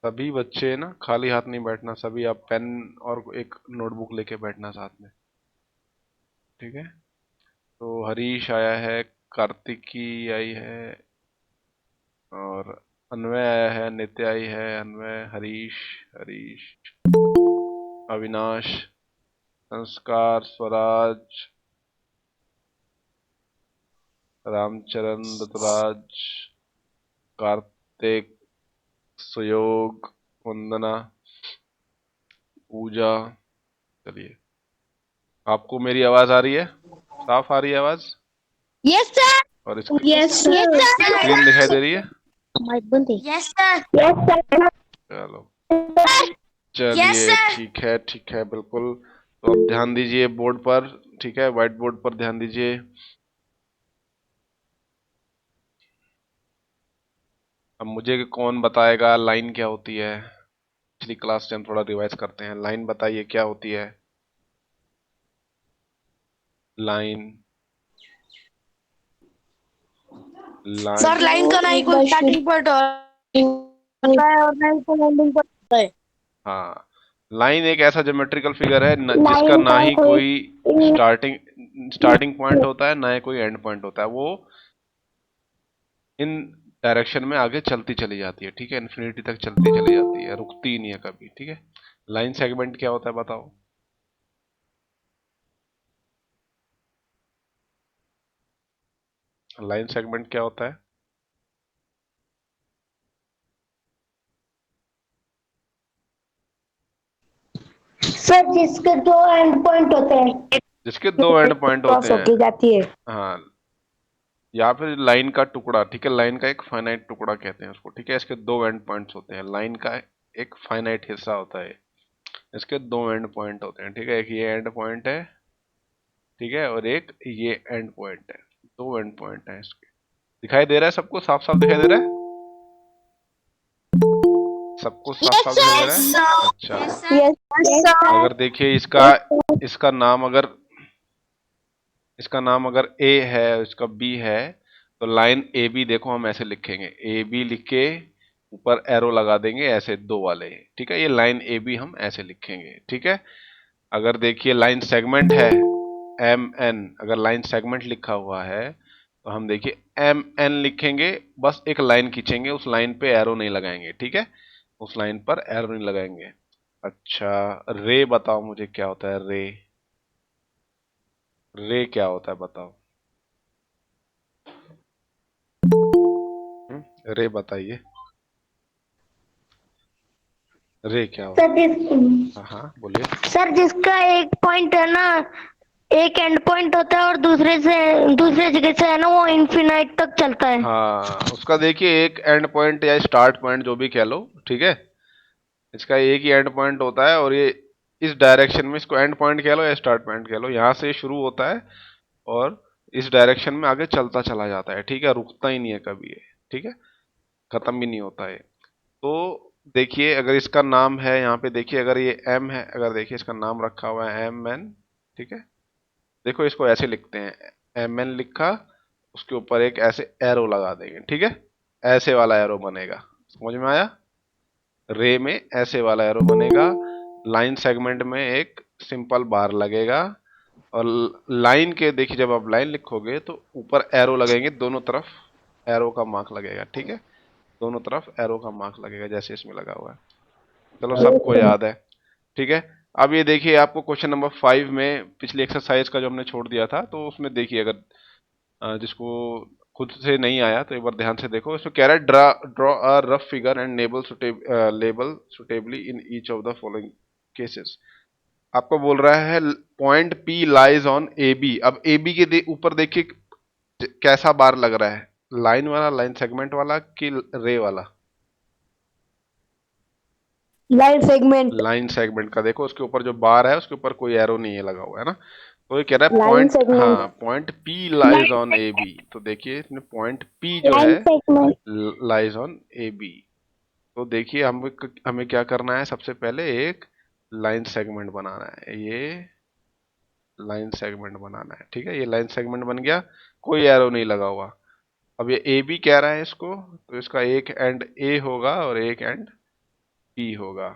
सभी बच्चे ना खाली हाथ नहीं बैठना, सभी आप पेन और एक नोटबुक लेके बैठना साथ में। ठीक है। तो हरीश आया है, कार्तिकी आई है, और अन्वय आया है, नित्य आई है, अन्वय, हरीश, हरीश, अविनाश, संस्कार, स्वराज, रामचरण, ऋतुराज, कार्तिक, सुयोग, वंदना, पूजा। चलिए, आपको मेरी आवाज आ रही है? साफ आ रही है आवाज? Yes sir. और yes sir. Yes sir. Screen दिखाई दे रही है? माइक बंद है। Yes sir. Yes sir. चलो, यस चलिए, सर। ठीक है, ठीक है, बिल्कुल। तो अब ध्यान दीजिए बोर्ड पर। ठीक है, व्हाइट बोर्ड पर ध्यान दीजिए। अब मुझे कौन बताएगा लाइन क्या होती है? पिछली क्लास से हम थोड़ा रिवाइज करते हैं। लाइन बताइए क्या होती है? Line, sir line. लाइन का ना ही कोई स्टार्टिंग पॉइंट होता है और ना ही कोई एंडिंग पॉइंट होता है। हाँ, लाइन एक ऐसा ज्योमेट्रिकल फिगर है जिसका लाइन ना का ही कोई कोई स्टार्टिंग पॉइंट होता है, ना ही कोई एंड पॉइंट होता है। वो इन डायरेक्शन में आगे चलती चली जाती है। ठीक है, इन्फिनिटी तक चलती चली जाती है, रुकती ही नहीं है कभी। ठीक है। लाइन सेगमेंट क्या होता है बताओ? लाइन सेगमेंट क्या होता है? सर जिसके दो एंड पॉइंट होते हैं, जिसके दो एंड पॉइंट होते क्रॉस हैं। होके जाती है। हाँ, या फिर लाइन का टुकड़ा। ठीक है, लाइन का एक फाइनाइट टुकड़ा कहते हैं उसको। ठीक है, इसके दो एंड पॉइंट्स होते हैं। लाइन का एक फाइनाइट हिस्सा होता है, इसके दो एंड पॉइंट होते हैं। ठीक है, एक ये एंड पॉइंट है, ठीक है, और एक ये एंड पॉइंट है। दो एंड पॉइंट है इसके। दिखाई दे रहा है सबको? साफ साफ दिखाई दे रहा है? सबको साफ यस साफ दिखाई दे सर। रहा है? सर। अच्छा। Yes sir. Yes sir. अगर देखिए इसका इसका नाम अगर इसका नाम अगर ए है, इसका बी है, तो लाइन ए बी देखो हम ऐसे लिखेंगे। ए बी लिख के ऊपर एरो लगा देंगे ऐसे दो वाले। ठीक है, ये लाइन ए बी हम ऐसे लिखेंगे। ठीक है। अगर देखिए लाइन सेगमेंट है, एम एन, अगर लाइन सेगमेंट लिखा हुआ है तो हम देखिए एम एन लिखेंगे, बस एक लाइन खींचेंगे, उस लाइन पे एरो नहीं लगाएंगे। ठीक है, उस लाइन पर एरो नहीं लगाएंगे। अच्छा, रे बताओ मुझे क्या होता है? रे, रे क्या होता है बताओ? रे बताइए, रे क्या सर होता जिस है? हाँ हाँ, बोलिए। सर जिसका एक पॉइंट है ना, एक एंड पॉइंट होता है और दूसरे जगह से है ना वो इन्फिनाइट तक चलता है। हाँ, उसका देखिए एक एंड पॉइंट या स्टार्ट पॉइंट जो भी कह लो। ठीक है, इसका एक ही एंड पॉइंट होता है, और ये इस डायरेक्शन में इसको एंड पॉइंट कह लो या स्टार्ट पॉइंट कह लो, यहाँ से शुरू होता है और इस डायरेक्शन में आगे चलता चला जाता है। ठीक है, रुकता ही नहीं है कभी ये। ठीक है, खत्म भी नहीं होता है। तो देखिए अगर इसका नाम है यहाँ पे, देखिए अगर ये एम है, अगर देखिए इसका नाम रखा हुआ है एम एन। ठीक है, देखो इसको ऐसे लिखते हैं, एम एन लिखा, उसके ऊपर एक ऐसे एरो लगा देंगे। ठीक है, ऐसे वाला एरो बनेगा। समझ में आया? रे में ऐसे वाला एरो बनेगा। लाइन सेगमेंट में एक सिंपल बार लगेगा, और लाइन के देखिए जब आप लाइन लिखोगे तो ऊपर एरो लगेंगे दोनों तरफ, एरो का मार्क लगेगा। ठीक है, दोनों तरफ एरो का मार्क लगेगा जैसे इसमें लगा हुआ है। चलो, सबको याद है? ठीक है। अब ये देखिए आपको क्वेश्चन नंबर 5 में पिछली एक्सरसाइज का जो हमने छोड़ दिया था, तो उसमें देखिए अगर जिसको खुद से नहीं आया तो एक बार ध्यान से देखो। इसमें कह रहा है draw draw a rough figure and label suitably in each of the following cases. आपको बोल रहा है point P lies on A B. अब ए बी के ऊपर देखिए कैसा बार लग रहा है, लाइन वाला, लाइन सेगमेंट वाला कि रे वाला? Line segment. लाइन सेगमेंट का देखो, उसके ऊपर जो बार है उसके ऊपर कोई एरो नहीं है लगा हुआ है ना। तो ये कह रहा है लाइन पॉइंट, सेगमेंट। हाँ, point P lies on A B. तो देखिए इसमें पॉइंट पी जो है line segment. Lies on A B. तो देखिए हमें क्या करना है, सबसे पहले एक लाइन सेगमेंट बनाना है। ये लाइन सेगमेंट बनाना है। ठीक है, ये लाइन सेगमेंट बन गया, कोई एरो नहीं लगा हुआ। अब ये ए बी कह रहा है इसको, तो इसका एक एंड ए होगा और एक एंड P होगा।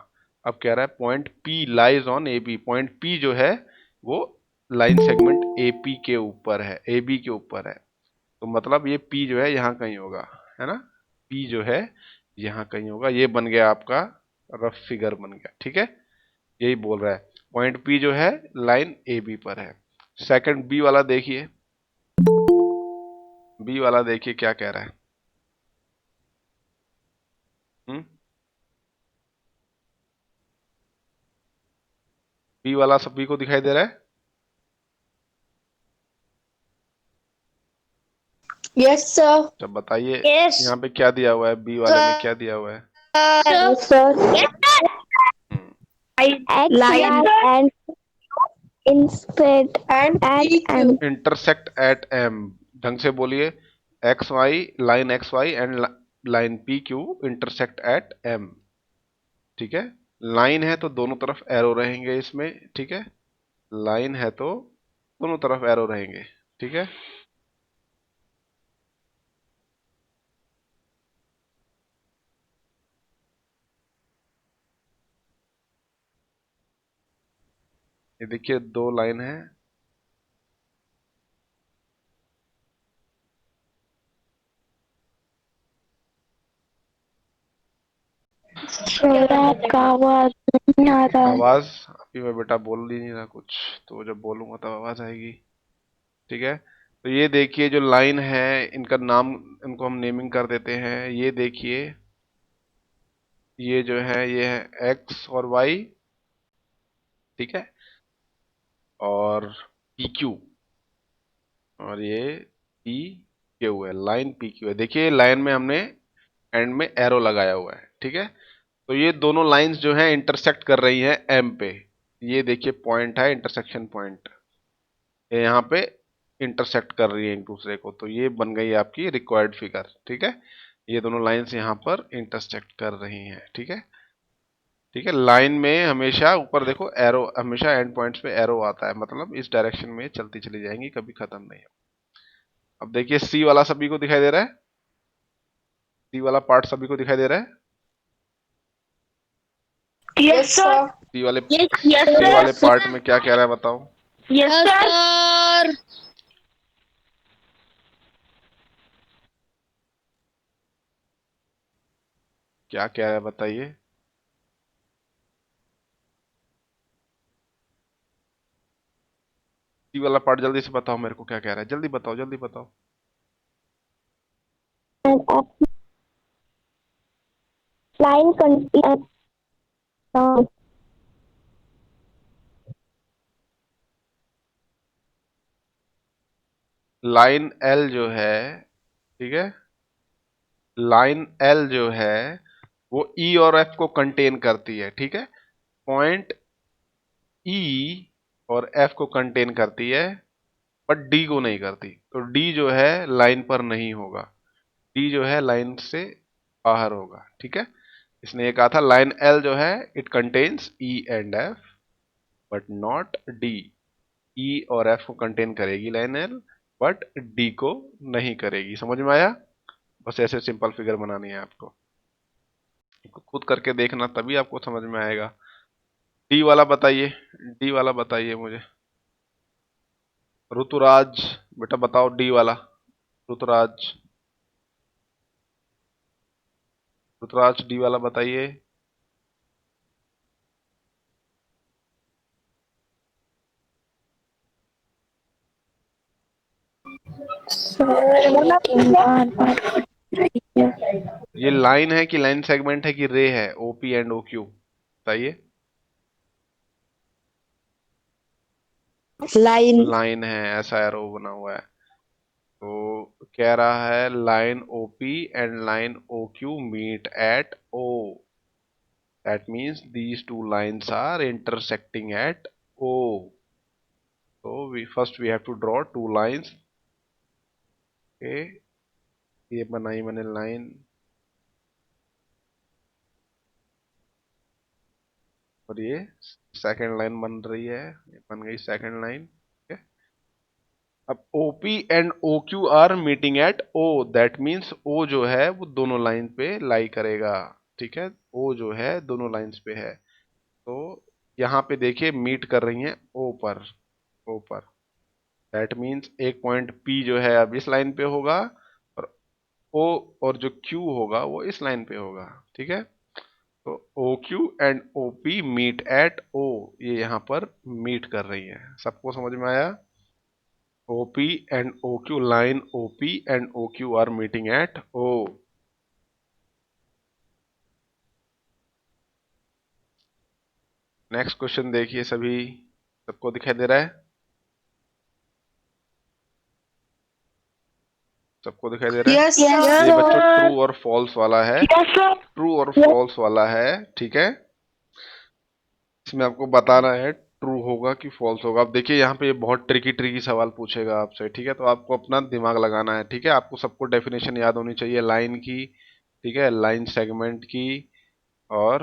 अब कह रहा है point P lies on AB, point P जो है वो लाइन सेगमेंट AP के ऊपर है, AB के ऊपर है, तो मतलब ये P जो है यहाँ कहीं होगा, है ना, P जो है यहाँ कहीं होगा। ये बन गया आपका रफ फिगर बन गया, ठीक है, यही बोल रहा है पॉइंट P जो है लाइन AB पर है। सेकंड B वाला देखिए, B वाला देखिए क्या कह रहा है। हम्म, B वाला सभी को दिखाई दे रहा है? Yes sir. तो बताइए यस यहाँ पे क्या दिया हुआ है, बी वाले में क्या दिया हुआ है? Sir hmm, X, Y, and instead and at PQ M. Intersect at M, ढंग से बोलिए। X Y, line X Y and line P Q intersect at M, ठीक है। लाइन है तो दोनों तरफ एरो रहेंगे इसमें, ठीक है, लाइन है तो दोनों तरफ एरो रहेंगे, ठीक है। ये देखिए दो लाइन है, सर आपका आवाज नहीं आ रहा है। आवाज अभी मैं बेटा बोल ही नहीं रहा कुछ, तो जब बोलूंगा तब आवाज आएगी, ठीक है। तो ये देखिए जो लाइन है इनका नाम, इनको हम नेमिंग कर देते हैं। ये देखिए ये जो है ये है एक्स और वाई, ठीक है, और पी क्यू, और ये पी क्यू है, लाइन पी क्यू है। देखिए लाइन में हमने एंड में एरो लगाया हुआ है, ठीक है। तो ये दोनों लाइंस जो हैं इंटरसेक्ट कर रही हैं एम पे। ये देखिए पॉइंट है इंटरसेक्शन पॉइंट, ये यहाँ पे इंटरसेक्ट कर रही है एक दूसरे को, तो ये बन गई आपकी रिक्वायर्ड फिगर, ठीक है। ये दोनों लाइंस यहाँ पर इंटरसेक्ट कर रही हैं, ठीक है, ठीक है। लाइन में हमेशा ऊपर देखो एरो, हमेशा एंड पॉइंट्स पे एरो आता है, मतलब इस डायरेक्शन में चलती चली जाएंगी, कभी खत्म नहीं हो। अब देखिए सी वाला सभी को दिखाई दे रहा है, सी वाला पार्ट सभी को दिखाई दे रहा है। Yes sir. सी वाले यस सी सर। वाले पार्ट में क्या कह रहा है बताओ? Yes sir. क्या कह रहा है बताइए? सी वाला पार्ट जल्दी से बताओ मेरे को, क्या कह रहा है, जल्दी बताओ जल्दी बताओ। Line contains लाइन एल जो है, ठीक है, लाइन एल जो है वो ई और एफ को कंटेन करती है, ठीक है। पॉइंट ई और एफ को कंटेन करती है बट डी को नहीं करती, तो डी जो है लाइन पर नहीं होगा, डी जो है लाइन से बाहर होगा, ठीक है। इसने ये कहा था लाइन एल जो है it contains E and F but not D, E और एफ को कंटेन करेगी लाइन एल बट डी को नहीं करेगी। समझ में आया? बस ऐसे सिंपल फिगर बनानी है आपको, खुद करके देखना तभी आपको समझ में आएगा। डी वाला बताइए, डी वाला बताइए मुझे, ऋतुराज, बेटा बताओ डी वाला, ऋतुराज, ऋतुराज डी वाला बताइए। ये लाइन है कि लाइन सेगमेंट है कि रे है, ओपी एंड ओ क्यू, बताइए। लाइन लाइन है, ऐसा एरो बना हुआ है, तो कह रहा है line O P and line O Q meet at O, that means these two lines are intersecting at O. तो we have to draw two lines, okay, ये बनाई मैंने लाइन, और ये सेकंड लाइन बन रही है, ये बन गई सेकंड लाइन, ठीक है। अब OP and OQ are meeting at O, that means O जो है वो दोनों लाइन पे लाई करेगा, ठीक है, ओ जो है दोनों लाइंस पे है, तो यहाँ पे देखिए मीट कर रही हैं ओ पर, दैट मीन्स एक पॉइंट P जो है अब इस लाइन पे होगा, और O और जो Q होगा वो इस लाइन पे होगा, ठीक है। तो OQ and OP meet at O, ये यहाँ पर मीट कर रही है, सबको समझ में आया? OP and OQ, line OP and OQ are meeting at O। Next question देखिए सभी, सबको दिखाई दे रहा है? सबको दिखाई दे रहा है? Yes, sir. ये बच्चों ट्रू और फॉल्स वाला है, यस सर। ट्रू और फॉल्स वाला है, ठीक है। इसमें आपको बताना है ट्रू होगा कि फॉल्स होगा। अब देखिए यहाँ पे ये बहुत ट्रिकी ट्रिकी सवाल पूछेगा आपसे, ठीक है, तो आपको अपना दिमाग लगाना है, ठीक है। आपको सबको डेफिनेशन याद होनी चाहिए लाइन की, ठीक है, लाइन सेगमेंट की और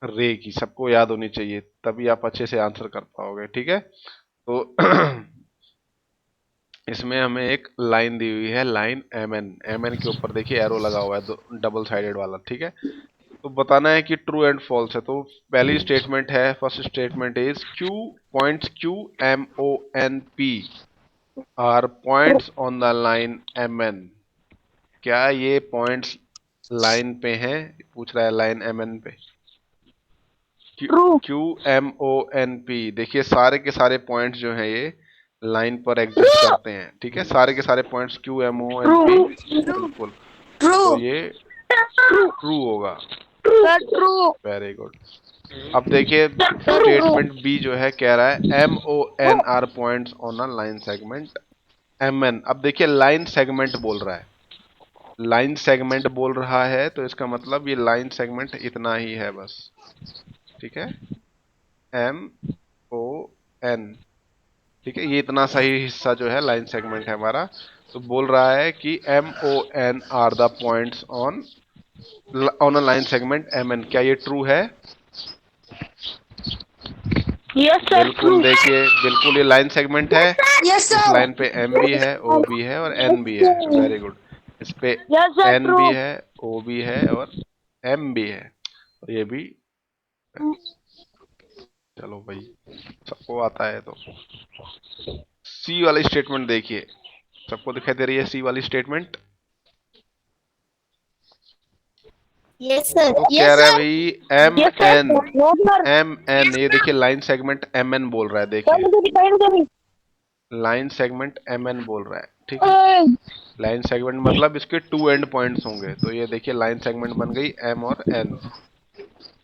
रे की, सबको याद होनी चाहिए, तभी आप अच्छे से आंसर कर पाओगे, ठीक है। तो इसमें हमें एक लाइन दी हुई है, लाइन एम एन के ऊपर देखिए एरो लगा हुआ है, डबल साइडेड वाला, ठीक है। तो बताना है कि ट्रू एंड फॉल्स है। तो पहली स्टेटमेंट है, first statement is QQ MONP are points on the line MN। क्या ये पॉइंट्स लाइन पे हैं? पूछ रहा है लाइन MN पे। ट्रू। QMONP, देखिए सारे के सारे पॉइंट्स जो हैं ये लाइन पर एग्जिस्ट करते हैं, ठीक है, सारे के सारे पॉइंट्स QMONP, बिल्कुल। तो True. ये ट्रू होगा, सर ट्रू। Very good. अब देखिए स्टेटमेंट बी जो है कह रहा है MON points on a line segment MN। अब देखिए लाइन सेगमेंट बोल रहा है, लाइन सेगमेंट बोल रहा है, तो इसका मतलब ये लाइन सेगमेंट इतना ही है बस, ठीक है, MON, ठीक है, ये इतना सही हिस्सा जो है लाइन सेगमेंट है हमारा। तो बोल रहा है कि MON are the points on on a line segment MN। क्या ये ट्रू है? यस सर बिल्कुल, ट्रू। देखिए बिल्कुल ये लाइन सेगमेंट है, Yes, इस sir. लाइन पे M भी है, O भी है और N भी है, वेरी गुड। इस पे यस सर N ट्रू। भी है, O भी है और M भी है, और ये भी, चलो भाई सबको आता है। तो C वाली स्टेटमेंट देखिए, सबको दिखाई दे रही है C वाली स्टेटमेंट? Yes, sir. तो कह Yes, रहा है sir. भाई yes sir. MN, no sir. MN, ये देखिए लाइन सेगमेंट MN बोल रहा है, सर देखिए मुझे दिखाई नहीं दे लाइन सेगमेंट MN बोल रहा है, ठीक है। रही। लाइन सेगमेंट मतलब इसके टू एंड पॉइंट्स होंगे, तो ये देखिए लाइन सेगमेंट बन गई M और N।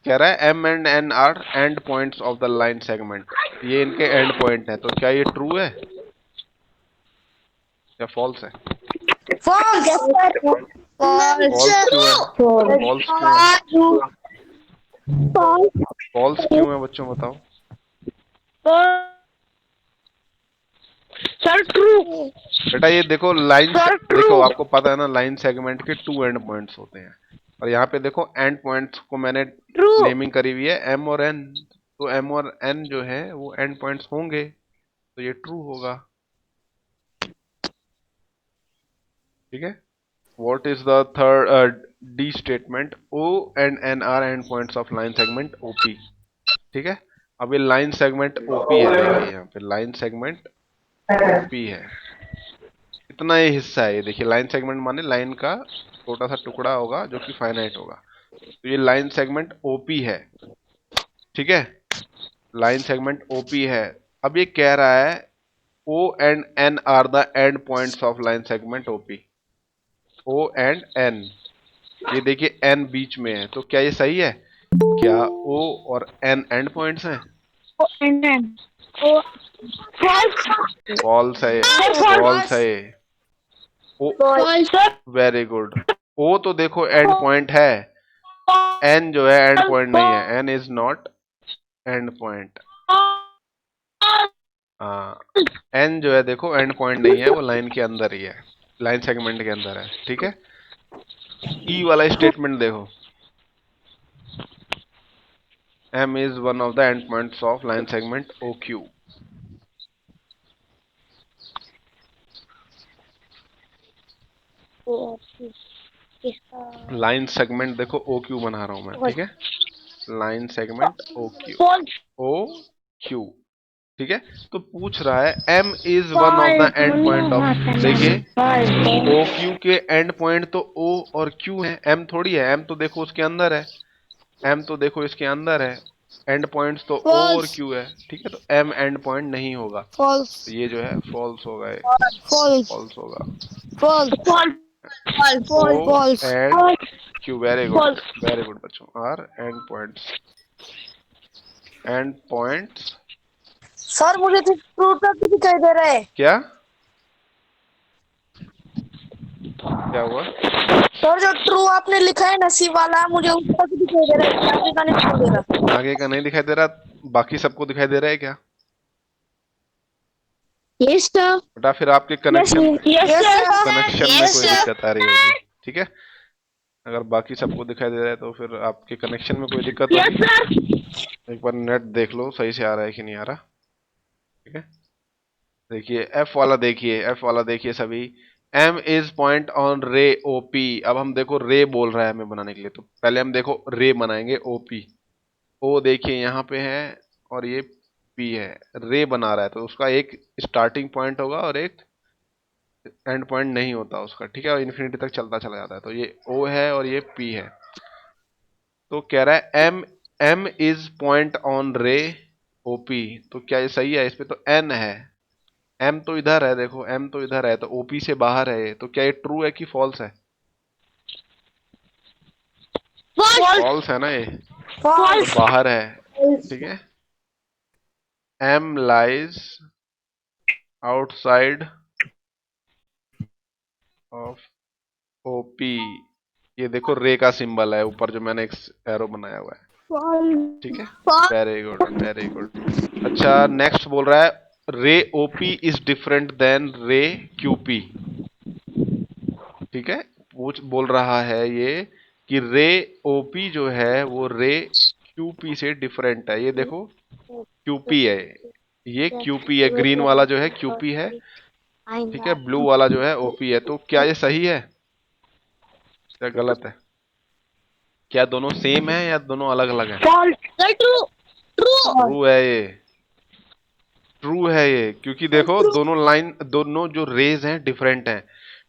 कह रहा है M and N are end points of the line segment, ये इनके एंड पॉइंट है, तो क्या ये ट्रू है या फॉल्स है? False. Yes sir. फॉल्स क्यों है? फॉल्स क्यों है? फॉल्स क्यों है बच्चों, बताओ। Sir true. बेटा ये देखो लाइन से, सर ट्रू। देखो आपको पता है ना लाइन सेगमेंट के टू एंड पॉइंट्स होते हैं, और यहाँ पे देखो एंड पॉइंट्स को मैंने ट्रू। नेमिंग करी हुई है M और N, तो M और N जो है वो एंड पॉइंट्स होंगे, तो ये ट्रू होगा, ठीक है। What is the third D statement? O and N are end points of line segment OP, ठीक है। अब ये लाइन सेगमेंट OP है, देखिए यहाँ पे लाइन सेगमेंट OP है, इतना ये हिस्सा है, ये देखिए लाइन सेगमेंट माने लाइन का छोटा सा टुकड़ा होगा जो कि फाइनाइट होगा, तो ये लाइन सेगमेंट OP है, ठीक है, लाइन सेगमेंट OP है। अब ये कह रहा है O and N are the end points of line segment OP, O and N, ये देखिए N बीच में है, तो क्या ये सही है? क्या O और N एंड पॉइंट्स हैं? फॉल्स। फॉल्स है, फॉल्स है ये। O, false sir. Very good. O तो देखो एंड पॉइंट है, N जो है एंड पॉइंट नहीं है, N is not and point. हाँ, N जो है देखो एंड पॉइंट नहीं है, वो लाइन के अंदर ही है, लाइन सेगमेंट के अंदर है, ठीक है। E वाला स्टेटमेंट देखो, M is one of the end points of line segment OQ। Line segment देखो ओ क्यू बना रहा हूं मैं, ठीक है, line segment O Q, false. O Q, ठीक है। तो पूछ रहा है M is one of the end point of, देखिए ओ क्यू के एंड पॉइंट तो ओ और क्यू है, एम थोड़ी है, एम तो देखो उसके अंदर है, एम तो देखो इसके अंदर है, एंड पॉइंट्स तो ओ और False. क्यू है, ठीक है, तो एम एंड पॉइंट नहीं होगा, तो False. ये जो है फॉल्स होगा, ये False. फॉल्स होगा। False. False. O False. False. And Q, false. Very good बच्चों, R end points, end points sir मुझे तो ट्रू तक दिखाई दे रहा है। क्या क्या हुआ? सर जो ट्रू आपने लिखा है ना सी वाला मुझे उस तक दिखाई दे रहा है, आगे का नहीं दिखाई दे रहा। आगे का नहीं दिखाई दे रहा, बाकी सबको दिखाई दे रहा है क्या? Yes sir. बेटा फिर आपके कनेक्शन यस सर। कनेक्शन में कोई दिक्कत आ रही होगी, ठीक है, अगर बाकी सबको दिखाई दे रहा है तो फिर आपके कनेक्शन में कोई दिक्कत यस होगी। सर। एक बार नेट देख लो सही से आ रहा है कि नहीं आ रहा, ठीक है। देखिए एफ वाला, देखिए एफ वाला, देखिए सभी, M is point on ray OP, अब हम देखो रे बोल रहा है हमें बनाने के लिए, तो पहले हम देखो रे बनाएंगे ओपी, ओ देखिए यहाँ पे है और ये पी है, रे बना रहा है तो उसका एक स्टार्टिंग पॉइंट होगा और एक एंड पॉइंट नहीं होता उसका, ठीक है, और इन्फिनिटी तक चलता चला जाता है, तो ये ओ है और ये पी है, तो कह रहा है M M is point on ray OP, तो क्या ये सही है? इस पे तो एन है, एम तो इधर है, देखो एम तो इधर है, तो ओपी से बाहर है ये, तो क्या ये ट्रू है कि फॉल्स है? फॉल्स है ना ये, तो बाहर है, ठीक है, M lies outside of OP, ये देखो रे का सिंबल है ऊपर जो मैंने एक एरो बनाया हुआ है, ठीक है, वेरी गुड वेरी गुड। अच्छा नेक्स्ट बोल रहा है रे ओपी इज डिफरेंट देन रे क्यूपी, ठीक है, पूछ बोल रहा है ये कि रे ओपी जो है वो रे क्यूपी से डिफरेंट है, ये देखो क्यूपी है, ये क्यूपी है, ग्रीन वाला जो है क्यूपी है, ठीक है, ब्लू वाला जो है ओपी है, तो क्या ये सही है या गलत है? क्या दोनों सेम है या दोनों अलग अलग है? फॉल्स। ट्रू। ट्रू। ट्रू है ये, ट्रू है ये, क्योंकि देखो दोनों लाइन, दोनों जो रेज हैं डिफरेंट हैं,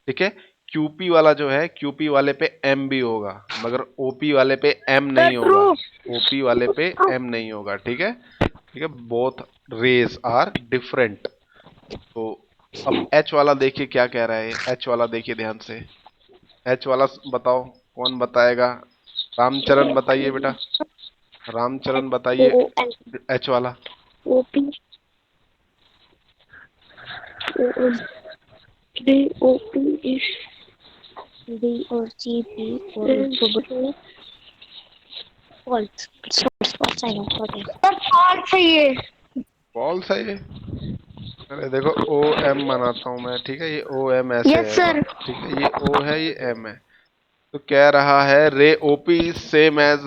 ठीक है, क्यूपी वाला जो है क्यूपी वाले पे एम भी होगा मगर ओपी वाले पे एम नहीं होगा, ओपी वाले पे एम नहीं होगा, ठीक है, बोथ रेज आर डिफरेंट। तो अब एच वाला देखिए क्या कह रहा है, एच वाला देखिए ध्यान से, एच वाला बताओ, कौन बताएगा? रामचरण बताइए बेटा, रामचरण बताइए एच वाला। ओपी ओपी इज बी और सी पी और फॉल्स। फॉल्स आएगा फॉल्स है ये। फॉल्स है ये, अरे देखो ओ एम बनाता हूं मैं, ठीक है, ये ओ एम ऐसे यस है, सर। ठीक है, ये ओ है ये एम है, तो कह रहा है रे ओपी सेम एज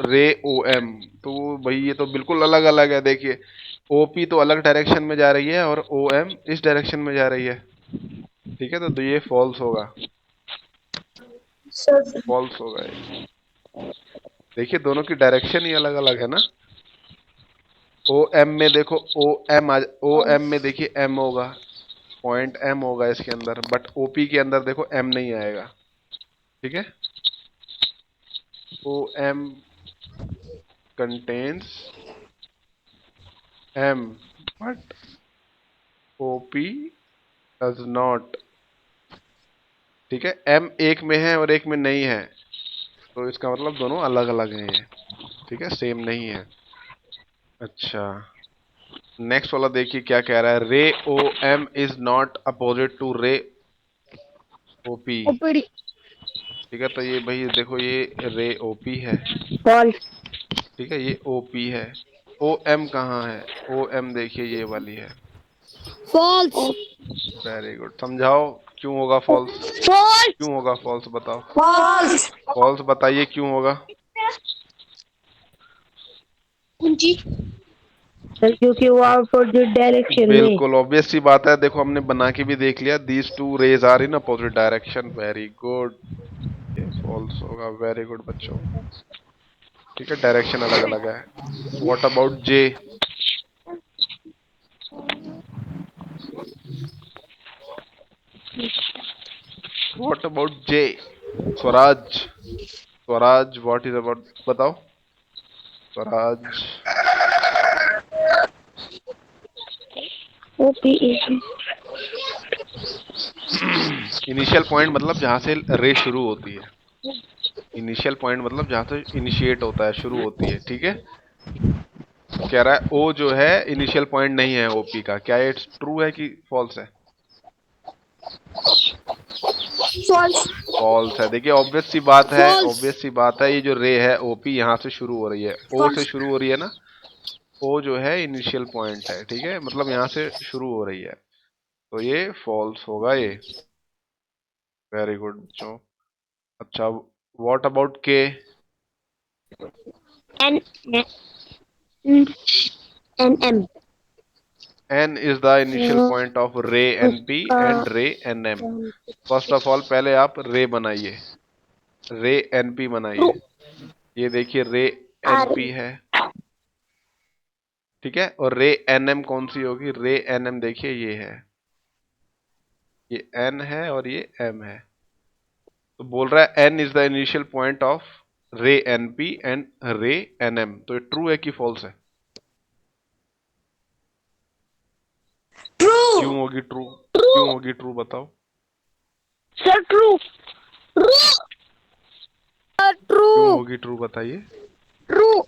रे ओ एम, तो भाई ये तो बिल्कुल अलग अलग है, देखिए ओपी तो अलग डायरेक्शन में जा रही है और ओ एम इस डायरेक्शन में जा रही है, ठीक है, तो ये फॉल्स होगा, फॉल्स होगा ये, देखिए दोनों की डायरेक्शन ही अलग अलग है ना, ओ एम में देखो ओ एम में देखिए एम होगा, पॉइंट एम होगा इसके अंदर, बट ओपी के अंदर देखो एम नहीं आएगा, ठीक है, O M contains M but OP does not, ठीक है, एम एक में है और एक में नहीं है, तो इसका मतलब दोनों अलग अलग हैं ये, ठीक है, सेम नहीं है। अच्छा नेक्स्ट वाला देखिए क्या कह रहा है, ray O M is not opposite to ray OP, OP ठीक है, तो ये भाई देखो ये रे ओपी है, फॉल्स। ठीक है, ये ओपी है, ओ एम कहाँ है, ओ एम देखिए ये वाली है, फॉल्स। वेरी गुड, समझाओ क्यों होगा फॉल्स, फॉल्स। क्यों होगा फॉल्स बताओ, फॉल्स। फॉल्स बताइए क्यों होगा? जी क्योंकि वो अपोजिट डायरेक्शन में। बिल्कुल ऑब्वियस सी बात है, देखो हमने बना के भी देख लिया, these two rays are in opposite direction, very good, false होगा। वेरी गुड बच्चों। ठीक है, डायरेक्शन अलग अलग है। What about J? What about J? Swaraj, Swaraj what is about, बताओ स्वराज। इनिशियल पॉइंट मतलब जहां से रे शुरू होती है। इनिशियल पॉइंट मतलब जहां से इनिशिएट होता है, शुरू होती है। ठीक है, कह रहा है ओ जो है इनिशियल पॉइंट नहीं है ओपी का। क्या ये ट्रू है कि फॉल्स है? फॉल्स। फॉल्स है। देखिए ऑब्वियस सी बात है, फॉल्स। ऑब्वियस सी बात है, ये जो रे है ओपी यहाँ से शुरू हो रही है, ओ से फॉल्स। शुरू हो रही है ना। ओ जो है इनिशियल पॉइंट है, ठीक है, मतलब यहाँ से शुरू हो रही है, तो ये फॉल्स होगा ये। वेरी गुड बच्चों। अच्छा, what about K? N N M N is the initial point of ray N P उसका end ray N M. First of all पहले आप रे बनाइए, रे एन पी ट्रू। बनाइए। ये देखिए रे एन आर पी है, ठीक है, और रे एन एम कौन सी होगी? रे एन एम देखिए ये है, ये एन है और ये एम है। तो बोल रहा है N is the initial point of ray N P and ray N M. तो ये ट्रू है कि फॉल्स है? ट्रू। क्यों होगी ट्रू? ट्रू। क्यों होगी ट्रू बताओ? Sir true. ट्रू। ट्रू। क्यों होगी ट्रू बताइए? ट्रू।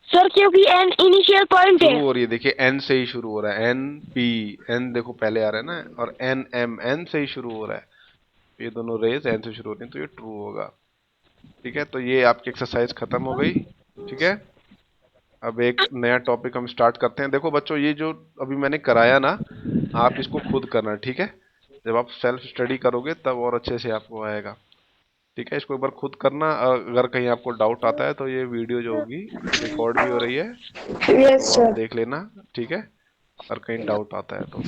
सर क्योंकि एन इनिशियल पॉइंट शुरू है। हो रही है, देखिए एन से ही शुरू हो रहा है, एन पी, एन देखो पहले आ रहा है ना, और एन एम, एन से ही शुरू हो रहा है। तो ये दोनों रेज एन से शुरू हो रही हैं, तो ये ट्रू होगा। ठीक है, तो ये आपकी एक्सरसाइज खत्म हो गई। ठीक है, अब एक नया टॉपिक हम स्टार्ट करते हैं। देखो बच्चों, ये जो अभी मैंने कराया ना, आप इसको खुद करना, ठीक है। जब आप सेल्फ स्टडी करोगे तब और अच्छे से आपको आएगा। ठीक है, इसको एक बार खुद करना। अगर कहीं आपको डाउट आता है तो ये वीडियो जो होगी रिकॉर्ड भी हो रही है, यस तो आप सर। देख लेना। ठीक है, अगर कहीं डाउट आता है तो।